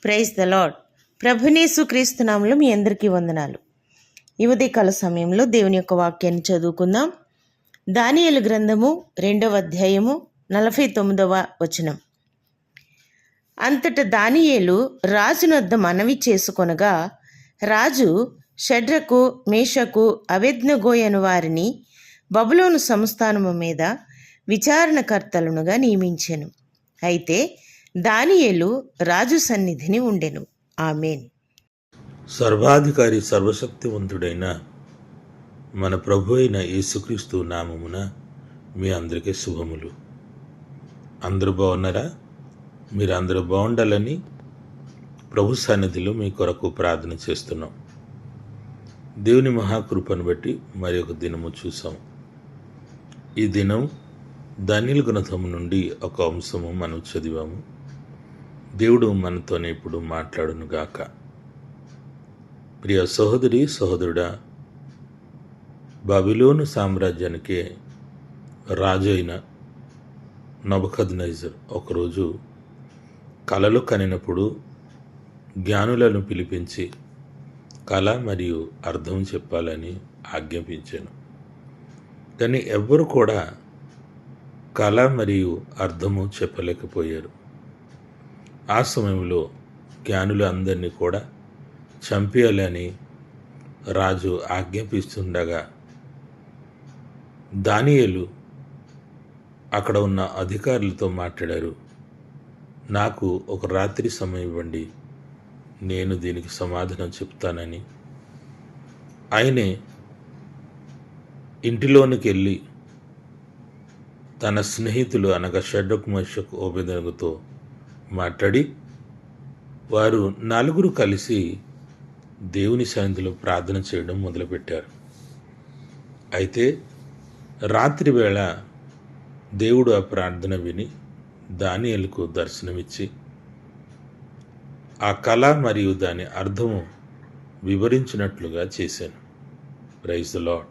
Praise the lord. ప్రభునేసు క్రీస్తు నామములో మీ అందరికీ వందనాలు. ఈ ఉదయకాల సమయంలో దేవుని యొక్క వాక్యాన్ని చదువుకుందాం. దానియేలు గ్రంథము 2వ అధ్యాయము 49వ వచనం. అంతట దానియేలు రాజునొద్ద మనవి చేసుకొనగా, రాజు షడ్రకు, మేషకు, అబేద్నెగో అను వారిని బబులోను సంస్థానము మీద విచారణకర్తలునుగా నియమించెను. అయితే దానియేలు రాజు సన్నిధిని ఉండెను. ఆమేన్. సర్వాధికారి సర్వశక్తివంతుడైన మన ప్రభు అయిన యేసుక్రీస్తు నామమున మీ అందరికీ శుభములు. అందరూ బాగున్నారా? మీరు అందరూ బాగుండాలని ప్రభు సన్నిధిలో మీ కొరకు ప్రార్థన చేస్తున్నాం. దేవుని మహాకృపను బట్టి మరి ఒక దినము చూసాం. ఈ దినం దానియేలు గ్రంథము నుండి ఒక అంశము మనం చదివాము. దేవుడు మనతోనే ఇప్పుడు మాట్లాడును గాక. ప్రియ సహోదరి సహోదరుడా, బబిలోను సామ్రాజ్యానికి రాజు అయిన నెబుకద్నెజర్ ఒకరోజు కలలు కనినప్పుడు జ్ఞానులను పిలిపించి కళ మరియు అర్థం చెప్పాలని ఆజ్ఞాపించాను. కానీ ఎవ్వరు కూడా కళ మరియు అర్థము చెప్పలేకపోయారు. ఆ సమయంలో జ్ఞానులు అందరినీ కూడా చంపేయాలని రాజు ఆజ్ఞాపిస్తుండగా దానియేలు అక్కడ ఉన్న అధికారులతో మాట్లాడారు. నాకు ఒక రాత్రి సమయం ఇవ్వండి, నేను దీనికి సమాధానం చెప్తానని. ఆయనే ఇంటిలోనికి వెళ్ళి తన స్నేహితులు అనగా షడ్రకు, మేషకు, అబేద్నెగోతో మాట్లాడి వారు నలుగురు కలిసి దేవుని సన్నిధిలో ప్రార్థన చేయడం మొదలుపెట్టారు. అయితే రాత్రి వేళ దేవుడు ఆ ప్రార్థన విని దానియేలుకు దర్శనమిచ్చి ఆ కళ మరియు దాని అర్థము వివరించినట్లుగా చేశాను. Praise the lord.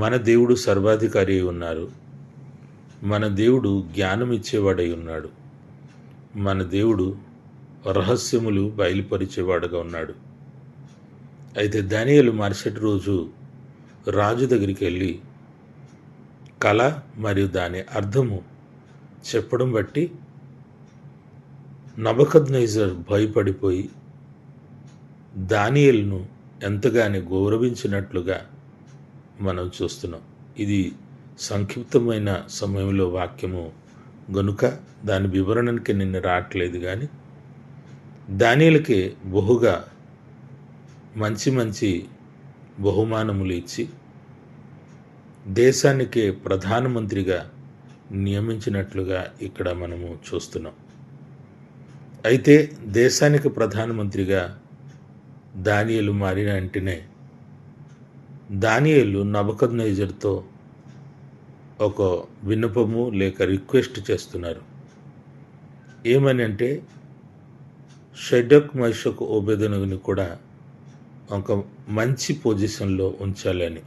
మన దేవుడు సర్వాధికారి అయి ఉన్నారు. మన దేవుడు జ్ఞానం ఇచ్చేవాడై ఉన్నాడు. మన దేవుడు రహస్యములు బయలుపరిచేవాడుగా ఉన్నాడు. అయితే దానియేలు మరుసటి రోజు రాజు దగ్గరికి వెళ్ళి కళ మరియు దాని అర్థము చెప్పడం బట్టి నెబుకద్నెజర్ భయపడిపోయి దానియేలును ఎంతగానో గౌరవించినట్లుగా మనం చూస్తున్నాం. ఇది సంక్షిప్తమైన సమయంలో వాక్యము గనుక దాని వివరణకి నిన్న రావట్లేదు. కానీ దానియేలుకి బహుగా మంచి బహుమానములు ఇచ్చి దేశానికి ప్రధానమంత్రిగా నియమించినట్లుగా ఇక్కడ మనము చూస్తున్నాం. అయితే దేశానికి ప్రధానమంత్రిగా దానియేలు మారిన వెంటనే దానియేలు నెబుకద్నెజర్తో ఒక విన్నపము లేక రిక్వెస్ట్ చేస్తున్నారు. ఏమని అంటే, షడ్రకు, మేషకు, అబేద్నెగోని కూడా ఒక మంచి పొజిషన్లో ఉంచాలని.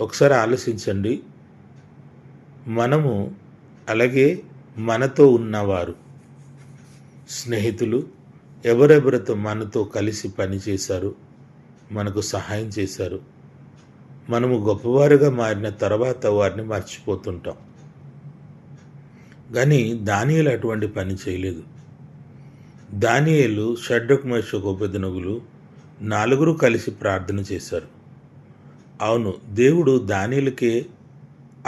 ఒకసారి ఆలోచించండి. మనము అలాగే మనతో ఉన్నవారు స్నేహితులు ఎవరెవరితో మనతో కలిసి పనిచేశారు, మనకు సహాయం చేశారు, మనము గొప్పవారుగా మారిన తర్వాత వారిని మర్చిపోతుంటాం. కానీ దానియేలు అటువంటి పని చేయలేదు. దానియేలు, షడ్రకు, మేషకు, అబేద్నెగోలు నలుగురు కలిసి ప్రార్థన చేశారు. అవును, దేవుడు దానియేలుకే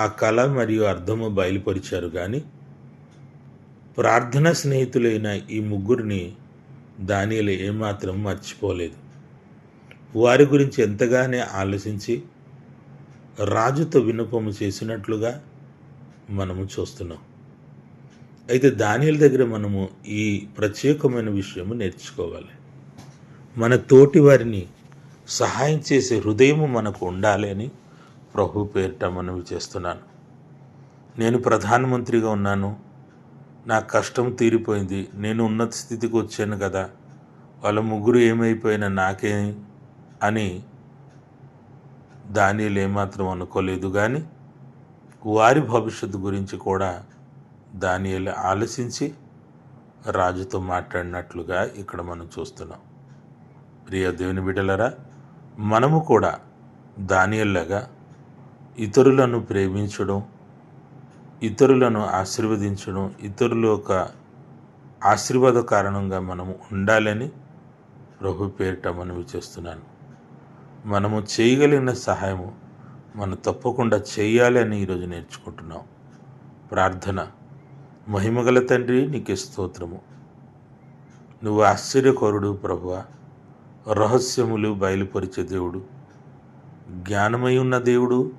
ఆ కళ మరియు అర్థము బయలుపరిచారు. కానీ ప్రార్థనా స్నేహితులైన ఈ ముగ్గురిని దానియేలు ఏమాత్రం మర్చిపోలేదు. వారి గురించి ఎంతగానో ఆలోచించి రాజుతో విన్నపము చేసినట్లుగా మనము చూస్తున్నాం. అయితే దానియేలు దగ్గర మనము ఈ ప్రత్యేకమైన విషయము నేర్చుకోవాలి. మన తోటి వారిని సహాయం చేసే హృదయము మనకు ఉండాలి అని ప్రభు పేరిట మనవి చేస్తున్నాను. నేను ప్రధానమంత్రిగా ఉన్నాను, నా కష్టం తీరిపోయింది, నేను ఉన్నత స్థితికి వచ్చాను కదా, వాళ్ళ ముగ్గురు ఏమైపోయినా నాకే అని దానియేలు ఏమాత్రం అనుకోలేదు. కానీ వారి భవిష్యత్తు గురించి కూడా దానియేలు ఆలోచించి రాజుతో మాట్లాడినట్లుగా ఇక్కడ మనం చూస్తున్నాం. ప్రియ దేవుని బిడ్డలారా, మనము కూడా దానియేలులాగా ఇతరులను ప్రేమించడం, ఇతరులను ఆశీర్వదించడం, ఇతరుల యొక్క ఆశీర్వాద కారణంగా మనము ఉండాలని ప్రభు పేరిట మనవి చేస్తున్నాను. మనము చేయగలిగిన సహాయము మనం తప్పకుండా చేయాలి అని ఈరోజు నేర్చుకుంటున్నాం. ప్రార్థన. మహిమగల తండ్రి, నీకే స్తోత్రము. నువ్వు ఆశ్చర్యకరుడు ప్రభువా, రహస్యములు బయలుపరిచే దేవుడు, జ్ఞానమై ఉన్న దేవుడు,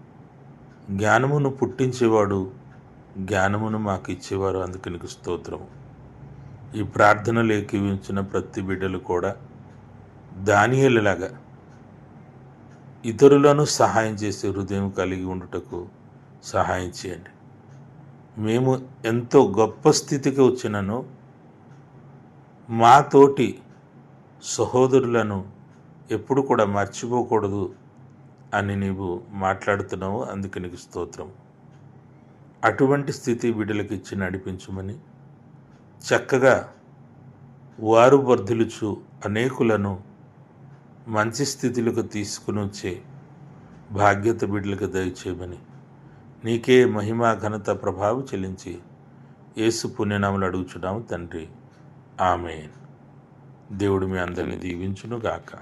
జ్ఞానమును పుట్టించేవాడు, జ్ఞానమును మాకు ఇచ్చేవారు. అందుకు నీకు స్తోత్రము. ఈ ప్రార్థనలు ఏకీవించిన ప్రతి బిడ్డలు కూడా దానియేలులాగా ఇతరులను సహాయం చేసే హృదయం కలిగి ఉండుటకు సహాయం చేయండి. మేము ఎంతో గొప్ప స్థితికి వచ్చినను మా తోటి సహోదరులను ఎప్పుడు కూడా మర్చిపోకూడదు అని నీవు మాట్లాడుతున్నావు. అందుకు నీకు స్తోత్రం. అటువంటి స్థితి బిడ్డలకు ఇచ్చి నడిపించమని, చక్కగా వారు వర్ధిల్లుచు అనేకులను మంచి స్థితిలోకి తీసుకుని వచ్చే భాగ్యత బిడ్డలకు దయచేయమని, నీకే మహిమ ఘనత ప్రభావం చెల్లించి యేసు పుణ్యనామలు అడుగుచున్నాము తండ్రి. ఆమేన్. దేవుడు మీ అందరిని దీవించును గాక.